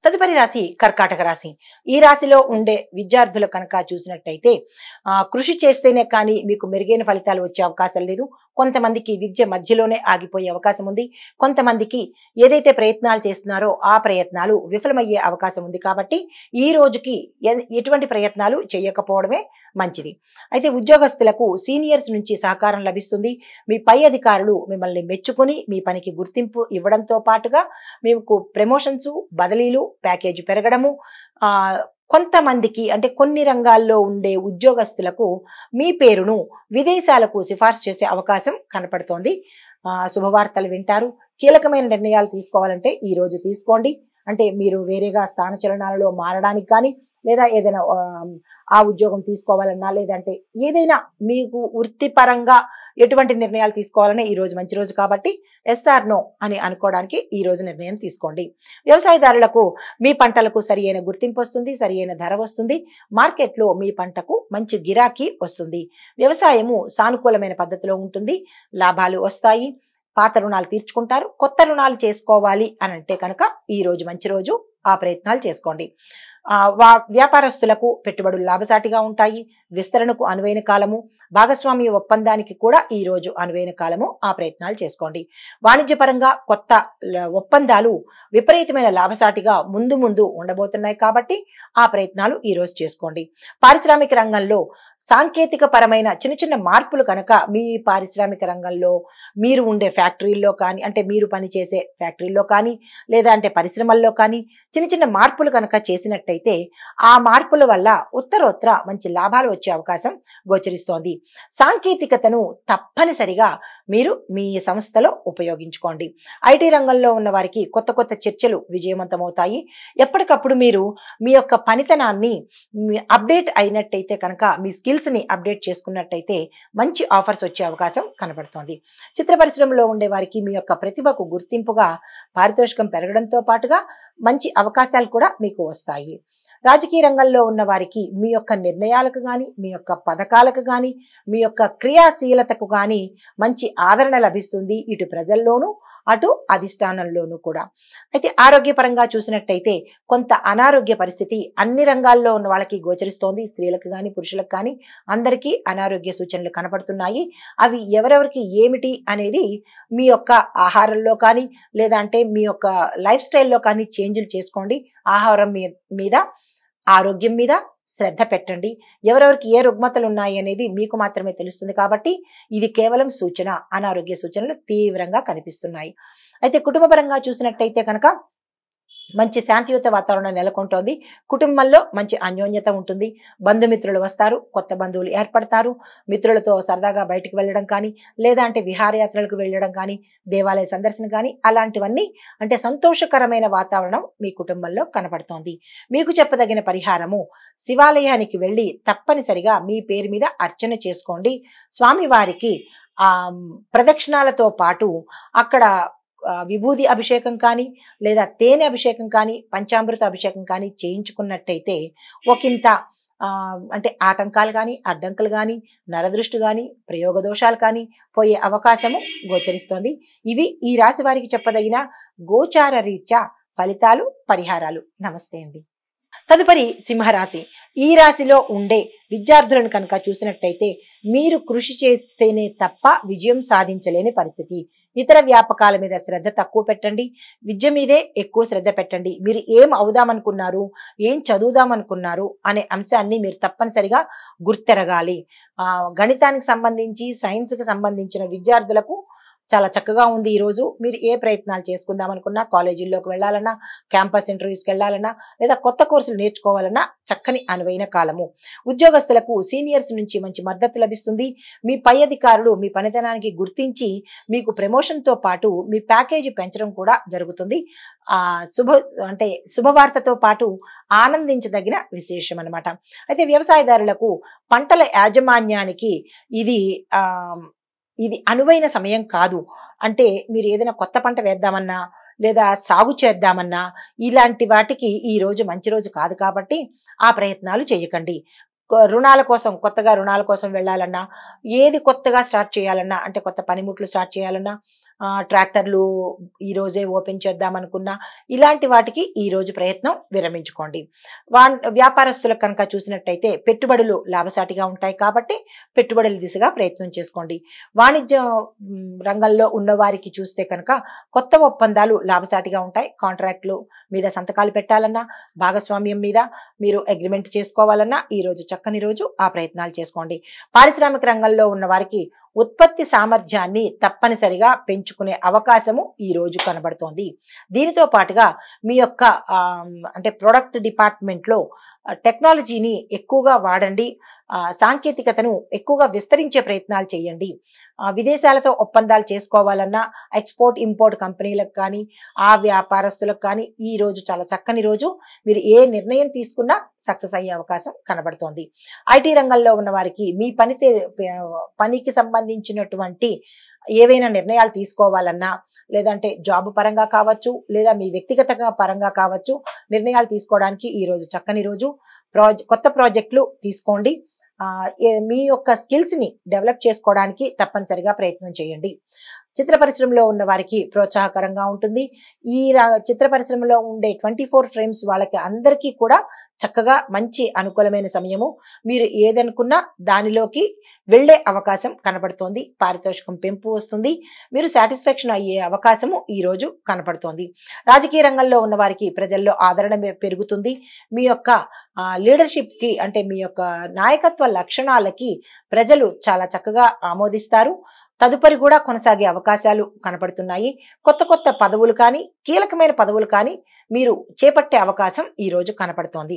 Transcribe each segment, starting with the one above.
తదుపరి రాశి కర్కాటక రాశి. ఈ రాశిలో ఉండే విద్యార్థులు కనుక చూసినట్టయితే కృషి చేస్తేనే కానీ మీకు మెరుగైన ఫలితాలు వచ్చే అవకాశం లేదు. కొంతమందికి విద్య మధ్యలోనే ఆగిపోయే అవకాశం ఉంది. కొంతమందికి ఏదైతే ప్రయత్నాలు చేస్తున్నారో ఆ ప్రయత్నాలు విఫలమయ్యే అవకాశం ఉంది. కాబట్టి ఈ రోజుకి ఎటువంటి ప్రయత్నాలు చేయకపోవడమే మంచిది. అయితే ఉద్యోగస్తులకు సీనియర్స్ నుంచి సహకారం లభిస్తుంది. మీ పై అధికారులు మిమ్మల్ని మెచ్చుకొని మీ పనికి గుర్తింపు ఇవ్వడంతో పాటుగా మీకు ప్రమోషన్స్, బదిలీలు, ప్యాకేజీ పెరగడము, కొంతమందికి అంటే కొన్ని రంగాల్లో ఉండే ఉద్యోగస్తులకు మీ పేరును విదేశాలకు సిఫార్సు చేసే అవకాశం కనపడుతోంది. శుభవార్తలు వింటారు. కీలకమైన నిర్ణయాలు తీసుకోవాలంటే ఈ రోజు తీసుకోండి. అంటే మీరు వేరేగా స్థానచలనాలలో మారడానికి కానీ, లేదా ఏదైనా ఆ ఉద్యోగం తీసుకోవాలన్నా, లేదంటే ఏదైనా మీకు వృత్తిపరంగా ఎటువంటి నిర్ణయాలు తీసుకోవాలన్నా ఈ రోజు మంచి రోజు. కాబట్టి ఎస్ ఆర్ నో అని అనుకోవడానికి ఈ రోజు నిర్ణయం తీసుకోండి. వ్యవసాయదారులకు మీ పంటలకు సరి అయిన గుర్తింపు వస్తుంది, సరి అయిన ధర వస్తుంది. మార్కెట్లో మీ పంటకు మంచి గిరాకీ వస్తుంది. వ్యవసాయము సానుకూలమైన పద్ధతిలో ఉంటుంది. లాభాలు వస్తాయి. పాత రుణాలు తీర్చుకుంటారు. కొత్త రుణాలు చేసుకోవాలి అని అంటే కనుక ఈ రోజు మంచి రోజు. ఆ ప్రయత్నాలు చేసుకోండి. వ్యాపారస్తులకు పెట్టుబడులు లాభసాటిగా ఉంటాయి. విస్తరణకు అనువైన కాలము. భాగస్వామ్య ఒప్పందానికి కూడా ఈ రోజు అనువైన కాలము. ఆ ప్రయత్నాలు చేసుకోండి. వాణిజ్యపరంగా కొత్త ఒప్పందాలు విపరీతమైన లాభసాటిగా ముందు ముందు ఉండబోతున్నాయి. కాబట్టి ఆ ప్రయత్నాలు ఈ రోజు చేసుకోండి. పారిశ్రామిక రంగంలో సాంకేతిక పరమైన చిన్న చిన్న మార్పులు కనుక మీ పారిశ్రామిక రంగంలో మీరు ఉండే ఫ్యాక్టరీల్లో కానీ, అంటే మీరు పనిచేసే ఫ్యాక్టరీల్లో కానీ, లేదా అంటే పరిశ్రమల్లో కానీ చిన్న చిన్న మార్పులు కనుక చేసినట్టయితే ఆ మార్పుల వల్ల ఉత్తరోత్తర మంచి లాభాలు వచ్చే అవకాశం గోచరిస్తోంది. సాంకేతికతను తప్పనిసరిగా మీరు మీ సంస్థలో ఉపయోగించుకోండి. ఐటీ రంగంలో ఉన్న వారికి కొత్త కొత్త చర్చలు విజయవంతమవుతాయి. ఎప్పటికప్పుడు మీరు మీ యొక్క పనితనాన్ని అప్డేట్ అయినట్టయితే కనుక, మీ స్కిల్స్ ని అప్డేట్ చేసుకున్నట్టయితే మంచి ఆఫర్స్ వచ్చే అవకాశం కనబడుతోంది. చిత్ర పరిశ్రమలో ఉండే వారికి మీ యొక్క ప్రతిభకు గుర్తింపుగా పారితోషికం పెరగడంతో పాటుగా మంచి అవకాశాలు కూడా మీకు వస్తాయి. రాజకీయ రంగంలో ఉన్న వారికి మీ యొక్క నిర్ణయాలకు కానీ, మీ యొక్క పథకాలకు కానీ, మీ యొక్క క్రియాశీలతకు కానీ మంచి ఆదరణ లభిస్తుంది. ఇటు ప్రజల్లోనూ అటు అధిష్టానంలోనూ కూడా. అయితే ఆరోగ్యపరంగా చూసినట్టయితే కొంత అనారోగ్య పరిస్థితి అన్ని రంగాల్లో ఉన్న వాళ్ళకి గోచరిస్తోంది. స్త్రీలకు కానీ, పురుషులకు కానీ అందరికీ అనారోగ్య సూచనలు కనపడుతున్నాయి. అవి ఎవరెవరికి ఏమిటి అనేది మీ యొక్క ఆహారంలో కానీ, లేదా అంటే మీ యొక్క లైఫ్ స్టైల్లో కానీ చేంజ్లు చేసుకోండి. ఆహారం మీద, ఆరోగ్యం మీద శ్రద్ధ పెట్టండి. ఎవరెవరికి ఏ రుగ్మతలు ఉన్నాయి అనేది మీకు మాత్రమే తెలుస్తుంది. కాబట్టి ఇది కేవలం సూచన. అనారోగ్య సూచనలు తీవ్రంగా కనిపిస్తున్నాయి. అయితే కుటుంబపరంగా చూసినట్టయితే కనుక మంచి శాంతియుత వాతావరణం నెలకొంటోంది. కుటుంబంలో మంచి అన్యోన్యత ఉంటుంది. బంధుమిత్రులు వస్తారు. కొత్త బంధువులు ఏర్పడతారు. మిత్రులతో సరదాగా బయటికి వెళ్ళడం కానీ, లేదా అంటే విహారయాత్రలకు వెళ్ళడం కానీ, దేవాలయ సందర్శన కానీ, అలాంటివన్నీ అంటే సంతోషకరమైన వాతావరణం మీ కుటుంబంలో కనపడుతోంది. మీకు చెప్పదగిన పరిహారము, శివాలయానికి వెళ్ళి తప్పనిసరిగా మీ పేరు మీద అర్చన చేసుకోండి. స్వామివారికి ప్రదక్షిణాలతో పాటు అక్కడ విభూది అభిషేకం కానీ, లేదా తేనె అభిషేకం కానీ, పంచామృత అభిషేకం కానీ చేయించుకున్నట్టయితే ఒకంత అంటే ఆటంకాలు కానీ, అడ్డంకులు కానీ, నరదృష్టి కానీ, ప్రయోగ దోషాలు కానీ పోయే అవకాశము గోచరిస్తోంది. ఇవి ఈ రాశి వారికి చెప్పదగిన గోచార రీత్యా ఫలితాలు, పరిహారాలు. నమస్తే అండి. తదుపరి సింహరాశి. ఈ రాశిలో ఉండే విద్యార్థులను కనుక చూసినట్టయితే మీరు కృషి చేస్తేనే తప్ప విజయం సాధించలేని పరిస్థితి. ఇతర వ్యాపకాల మీద శ్రద్ధ తక్కువ పెట్టండి. విద్య మీదే ఎక్కువ శ్రద్ధ పెట్టండి. మీరు ఏం అవుదామనుకున్నారు, ఏం చదువుదామనుకున్నారు అనే అంశాన్ని మీరు తప్పనిసరిగా గుర్తెరగాలి. గణితానికి సంబంధించి, సైన్స్కి సంబంధించిన విద్యార్థులకు చాలా చక్కగా ఉంది. ఈరోజు మీరు ఏ ప్రయత్నాలు చేసుకుందాం అనుకున్నా, కాలేజీల్లోకి వెళ్ళాలన్నా, క్యాంపస్ ఇంటర్వ్యూస్కి వెళ్ళాలన్నా, లేదా కొత్త కోర్సులు నేర్చుకోవాలన్నా చక్కని అనువైన కాలము. ఉద్యోగస్తులకు సీనియర్స్ నుంచి మంచి మద్దతు లభిస్తుంది. మీ పై అధికారులు మీ పనితనానికి గుర్తించి మీకు ప్రమోషన్తో పాటు మీ ప్యాకేజీ పెంచడం కూడా జరుగుతుంది. శుభవార్తతో పాటు ఆనందించదగిన విశేషం అన్నమాట. అయితే వ్యవసాయదారులకు పంటల యాజమాన్యానికి ఇది అనువైన సమయం కాదు. అంటే మీరు ఏదైనా కొత్త పంట వేద్దామన్నా, లేదా సాగు చేద్దామన్నా ఇలాంటి వాటికి ఈ రోజు మంచి రోజు కాదు. కాబట్టి ఆ ప్రయత్నాలు చేయకండి. రుణాల కోసం, కొత్తగా రుణాల కోసం వెళ్ళాలన్నా, ఏది కొత్తగా స్టార్ట్ చేయాలన్నా, అంటే కొత్త పనిముట్లు స్టార్ట్ చేయాలన్నా, ట్రాక్టర్లు ఈ రోజే ఓపెన్ చేద్దాం అనుకున్నా, ఇలాంటి వాటికి ఈ రోజు ప్రయత్నం విరమించుకోండి. వ్యాపారస్తులకు కనుక చూసినట్టయితే పెట్టుబడులు లాభసాటిగా ఉంటాయి కాబట్టి పెట్టుబడుల దిశగా ప్రయత్నం చేసుకోండి. వాణిజ్య రంగంలో ఉన్న వారికి చూస్తే కనుక కొత్త ఒప్పందాలు లాభసాటిగా ఉంటాయి. కాంట్రాక్టులు మీద సంతకాలు పెట్టాలన్నా, భాగస్వామ్యం మీద మీరు అగ్రిమెంట్ చేసుకోవాలన్నా ఈ రోజు చక్కని రోజు, ఆ ప్రయత్నాలు చేసుకోండి. పారిశ్రామిక రంగంలో ఉన్న వారికి ఉత్పత్తి సామర్థ్యాన్ని తప్పనిసరిగా పెంచుకునే అవకాశము ఈ రోజు కనబడుతోంది. దీనితో పాటుగా మీ యొక్క అంటే ప్రొడక్ట్ డిపార్ట్మెంట్ లో టెక్నాలజీని ఎక్కువగా వాడండి. సాంకేతికతను ఎక్కువగా విస్తరించే ప్రయత్నాలు చేయండి. విదేశాలతో ఒప్పందాలు చేసుకోవాలన్నా ఎక్స్పోర్ట్ ఇంపోర్ట్ కంపెనీలకు కానీ, ఆ వ్యాపారస్తులకు కానీ ఈ రోజు చాలా చక్కని రోజు. మీరు ఏ నిర్ణయం తీసుకున్నా సక్సెస్ అయ్యే అవకాశం కనబడుతోంది. ఐటీ రంగంలో ఉన్న వారికి మీ పనికి సంబంధించినటువంటి ఏవైనా నిర్ణయాలు తీసుకోవాలన్నా, లేదంటే జాబ్ పరంగా కావచ్చు, లేదా మీ వ్యక్తిగత పరంగా కావచ్చు, నిర్ణయాలు తీసుకోవడానికి ఈ రోజు చక్కని రోజు. కొత్త ప్రాజెక్టులు తీసుకోండి. మీ యొక్క స్కిల్స్ ని డెవలప్ చేసుకోవడానికి తప్పనిసరిగా ప్రయత్నం చేయండి. చిత్ర పరిశ్రమలో ఉన్న వారికి ప్రోత్సాహకరంగా ఉంటుంది. ఈ చిత్ర పరిశ్రమలో ఉండే 24 ఫ్రేమ్స్ వాళ్ళకి అందరికీ కూడా చక్కగా మంచి అనుకూలమైన సమయము. మీరు ఏదనుకున్నా దానిలోకి వెళ్లే అవకాశం కనపడుతోంది. పారితోషికం పెంపు వస్తుంది. మీరు సాటిస్ఫాక్షన్ అయ్యే అవకాశము ఈ రోజు కనపడుతోంది. రాజకీయ రంగంలో ఉన్న వారికి ప్రజల్లో ఆదరణ పెరుగుతుంది. మీ యొక్క లీడర్షిప్ కి అంటే మీ యొక్క నాయకత్వ లక్షణాలకి ప్రజలు చాలా చక్కగా ఆమోదిస్తారు. తదుపరి కూడా కొనసాగే అవకాశాలు కనపడుతున్నాయి. కొత్త కొత్త పదవులు కానీ, కీలకమైన పదవులు కానీ మీరు చేపట్టే అవకాశం ఈ రోజు కనపడుతోంది.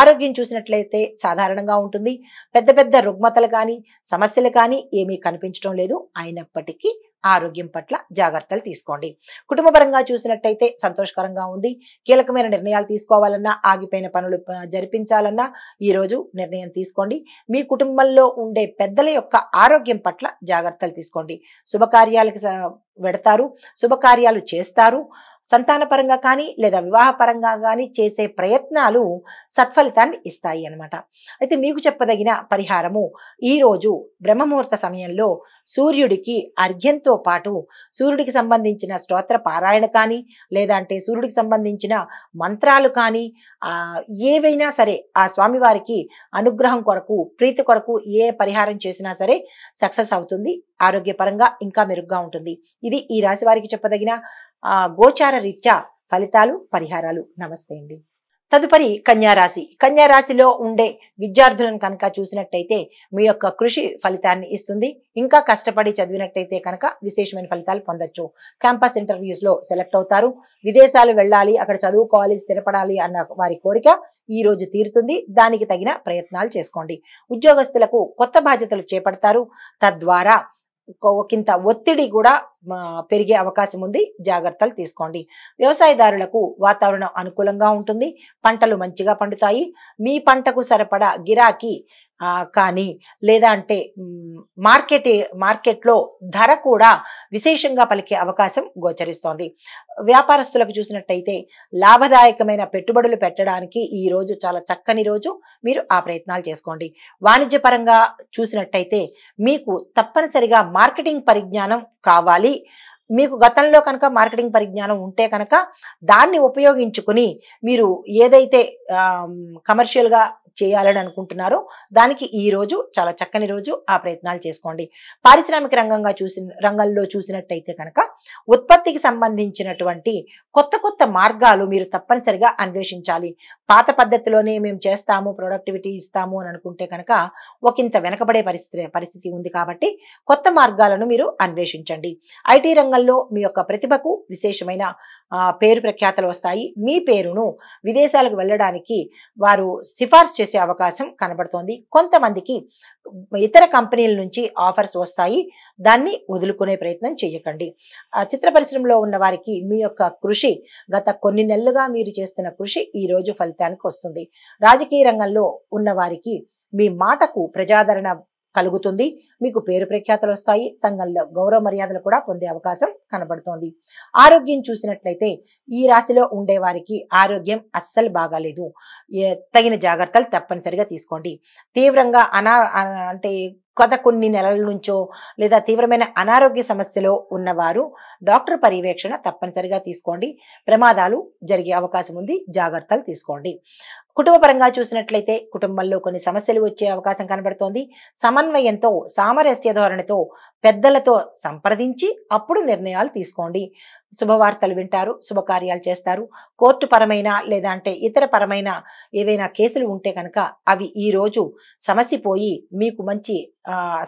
ఆరోగ్యం చూసినట్లయితే సాధారణంగా ఉంటుంది. పెద్ద పెద్ద రుగ్మతలు కానీ, సమస్యలు కానీ ఏమీ కనిపించడం లేదు. అయినప్పటికీ ఆరోగ్యం పట్ల జాగ్రత్తలు తీసుకోండి. కుటుంబపరంగా చూసినట్టయితే సంతోషకరంగా ఉంది. కీలకమైన నిర్ణయాలు తీసుకోవాలన్నా, ఆగిపోయిన పనులు జరిపించాలన్నా ఈ రోజు నిర్ణయం తీసుకోండి. మీ కుటుంబంలో ఉండే పెద్దల యొక్క ఆరోగ్యం పట్ల జాగ్రత్తలు తీసుకోండి. శుభకార్యాలకు వెడతారు, శుభకార్యాలు చేస్తారు. సంతాన పరంగా కానీ లేదా వివాహ పరంగా కానీ చేసే ప్రయత్నాలు సత్ఫలితాన్ని ఇస్తాయి అన్నమాట. అయితే మీకు చెప్పదగిన పరిహారము, ఈ రోజు బ్రహ్మముహూర్త సమయంలో సూర్యుడికి అర్ఘ్యంతో పాటు సూర్యుడికి సంబంధించిన స్తోత్ర పారాయణ కానీ, లేదంటే సూర్యుడికి సంబంధించిన మంత్రాలు కానీ ఏవైనా సరే ఆ స్వామివారికి అనుగ్రహం కొరకు, ప్రీతి కొరకు ఏ పరిహారం చేసినా సరే సక్సెస్ అవుతుంది. ఆరోగ్యపరంగా ఇంకా మెరుగ్గా ఉంటుంది. ఇది ఈ రాశి వారికి చెప్పదగిన గోచార రీత్యా ఫలితాలు, పరిహారాలు. నమస్తే అండి. తదుపరి కన్యారాశి. కన్యారాశిలో ఉండే విద్యార్థులను కనుక చూసినట్టయితే మీ యొక్క కృషి ఫలితాన్ని ఇస్తుంది. ఇంకా కష్టపడి చదివినట్టయితే కనుక విశేషమైన ఫలితాలు పొందొచ్చు. క్యాంపస్ ఇంటర్వ్యూస్ లో సెలెక్ట్ అవుతారు. విదేశాలు వెళ్ళాలి, అక్కడ చదువుకోవాలి, స్థిరపడాలి అన్న వారి కోరిక ఈ రోజు తీరుతుంది. దానికి తగిన ప్రయత్నాలు చేసుకోండి. ఉద్యోగస్తులకు కొత్త బాధ్యతలు చేపడతారు. తద్వారా ఒకంత ఒత్తిడి కూడా పెరిగే అవకాశం ఉంది. జాగ్రత్తలు తీసుకోండి. వ్యవసాయదారులకు వాతావరణం అనుకూలంగా ఉంటుంది. పంటలు మంచిగా పండుతాయి. మీ పంటకు సరిపడా గిరాకీ కానీ లేదా అంటే మార్కెట్లో ధర కూడా విశేషంగా పలికే అవకాశం గోచరిస్తోంది. వ్యాపారస్తులకు చూసినట్టయితే లాభదాయకమైన పెట్టుబడులు పెట్టడానికి ఈ రోజు చాలా చక్కని రోజు. మీరు ఆ ప్రయత్నాలు చేసుకోండి. వాణిజ్య పరంగా చూసినట్టయితే మీకు తప్పనిసరిగా మార్కెటింగ్ పరిజ్ఞానం కావాలి. మీకు గతంలో కనుక మార్కెటింగ్ పరిజ్ఞానం ఉంటే కనుక దాన్ని ఉపయోగించుకుని మీరు ఏదైతే కమర్షియల్ గా చేయాలని అనుకుంటున్నారో దానికి ఈ రోజు చాలా చక్కని రోజు. ఆ ప్రయత్నాలు చేసుకోండి. పారిశ్రామిక రంగంలో చూసినట్టయితే కనుక ఉత్పత్తికి సంబంధించినటువంటి కొత్త కొత్త మార్గాలు మీరు తప్పనిసరిగా అన్వేషించాలి. పాత పద్ధతిలోనే మేము చేస్తాము, ప్రొడక్టివిటీ ఇస్తాము అని అనుకుంటే కనుక ఒకంత వెనకబడే పరిస్థితి ఉంది. కాబట్టి కొత్త మార్గాలను మీరు అన్వేషించండి. ఐటీ రంగంలో మీ యొక్క ప్రతిభకు విశేషమైన పేరు ప్రఖ్యాతలు వస్తాయి. మీ పేరును విదేశాలకు వెళ్ళడానికి వారు సిఫార్సు చేసే అవకాశం కనబడుతోంది. కొంతమందికి ఇతర కంపెనీల నుంచి ఆఫర్స్ వస్తాయి. దాన్ని వదులుకునే ప్రయత్నం చేయకండి. చిత్ర పరిశ్రమలో ఉన్న వారికి మీ యొక్క కృషి, గత కొన్ని నెలలుగా మీరు చేస్తున్న కృషి ఈ రోజు ఫలితానికి వస్తుంది. రాజకీయ రంగంలో ఉన్న వారికి మీ మాటకు ప్రజాదరణ కలుగుతుంది. మీకు పేరు ప్రఖ్యాతలు వస్తాయి. సంఘంలో గౌరవ మర్యాదలు కూడా పొందే అవకాశం కనబడుతోంది. ఆరోగ్యం చూసినట్లయితే ఈ రాశిలో ఉండే వారికి ఆరోగ్యం అస్సలు బాగాలేదు. తగిన జాగ్రత్తలు తప్పనిసరిగా తీసుకోండి. తీవ్రంగా అంటే గత కొన్ని నెలల నుంచో లేదా తీవ్రమైన అనారోగ్య సమస్యలో ఉన్నవారు డాక్టర్ పర్యవేక్షణ తప్పనిసరిగా తీసుకోండి. ప్రమాదాలు జరిగే అవకాశం ఉంది, జాగ్రత్తలు తీసుకోండి. కుటుంబ పరంగా చూసినట్లయితే కుటుంబంలో కొన్ని సమస్యలు వచ్చే అవకాశం కనబడుతోంది. సమన్వయంతో, సామరస్య ధోరణితో పెద్దలతో సంప్రదించి అప్పుడు నిర్ణయాలు తీసుకోండి. శుభవార్తలు వింటారు, శుభకార్యాలు చేస్తారు. కోర్టు పరమైన లేదా అంటే ఇతర పరమైన ఏవైనా కేసులు ఉంటే కనుక అవి ఈ రోజు సమసిపోయి మీకు మంచి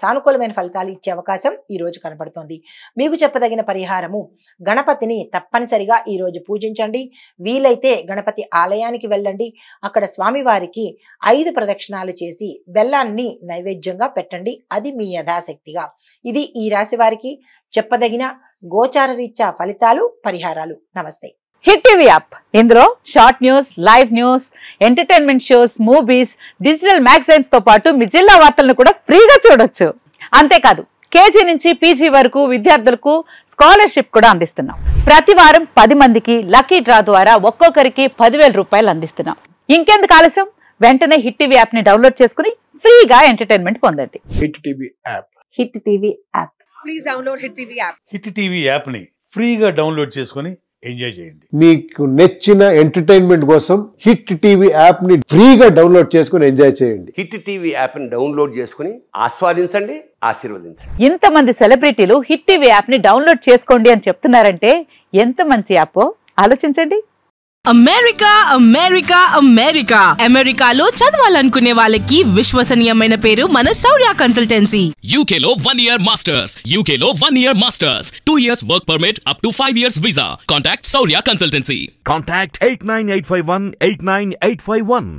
సానుకూలమైన ఫలితాలు ఇచ్చే అవకాశం ఈ రోజు కనబడుతోంది. మీకు చెప్పదగిన పరిహారము, గణపతిని తప్పనిసరిగా ఈ రోజు పూజించండి. వీలైతే గణపతి ఆలయానికి వెళ్ళండి. అక్కడ స్వామివారికి 5 ప్రదక్షిణాలు చేసి బెల్లాన్ని నైవేద్యంగా పెట్టండి. అది మీ యథాశక్తిగా. ఇది ఈ రాశి వారికి చెప్పదగిన గోచార రీత్యా ఫలితాలు, పరిహారాలు. నమస్తే. హిట్ టీవీ యాప్, ఇందులో short news, live news, entertainment shows, movies, digital magazines తో పాటు మీ జిల్లా వార్తలను కూడా ఫ్రీగా చూడొచ్చు. అంతేకాదు కేజీ నుంచి పీజీ వరకు విద్యార్థులకు స్కాలర్షిప్ కూడా అందిస్తున్నాం. ప్రతి వారం 10 మందికి లక్కీ డ్రా ద్వారా ఒక్కొక్కరికి 10,000 రూపాయలు అందిస్తున్నాం. ఇంకెందుకు ఆలస్యం, వెంటనే హిట్ టీవీ యాప్ ని డౌన్లోడ్ చేసుకుని ఫ్రీగా ఎంటర్టైన్మెంట్ పొందండి. Hit TV app. Hit TV app. Please download hit TV app. Hit TV app ని ఫ్రీగా డౌన్లోడ్ చేసుకొని ఎంజాయ్ చేయండి. మీకు నచ్చిన ఎంటర్టైన్మెంట్ కోసం హిట్ టీవీ యాప్ ని ఫ్రీగా డౌన్లోడ్ చేసుకొని ఎంజాయ్ చేయండి. హిట్ టీవీ యాప్ ని డౌన్లోడ్ చేసుకుని ఆస్వాదించండి, ఆశీర్వదించండి. ఇంతమంది సెలబ్రిటీలు హిట్ టీవీ యాప్ ని డౌన్లోడ్ చేసుకోండి అని చెప్తున్నారంటే ఎంత మంచి యాప్ ఆలోచించండి. అమెరికా అమెరికా అమెరికా అమెరికాలో చదవాలనుకునే వాళ్ళకి విశ్వసనీయమైన పేరు మన శౌర్య కన్సల్టెన్సీ. UK లో 1 year masters. UK లో 1 year masters. 2 years work permit up to 5 years visa. Contact Saurya Consultancy. Contact 89851 89851.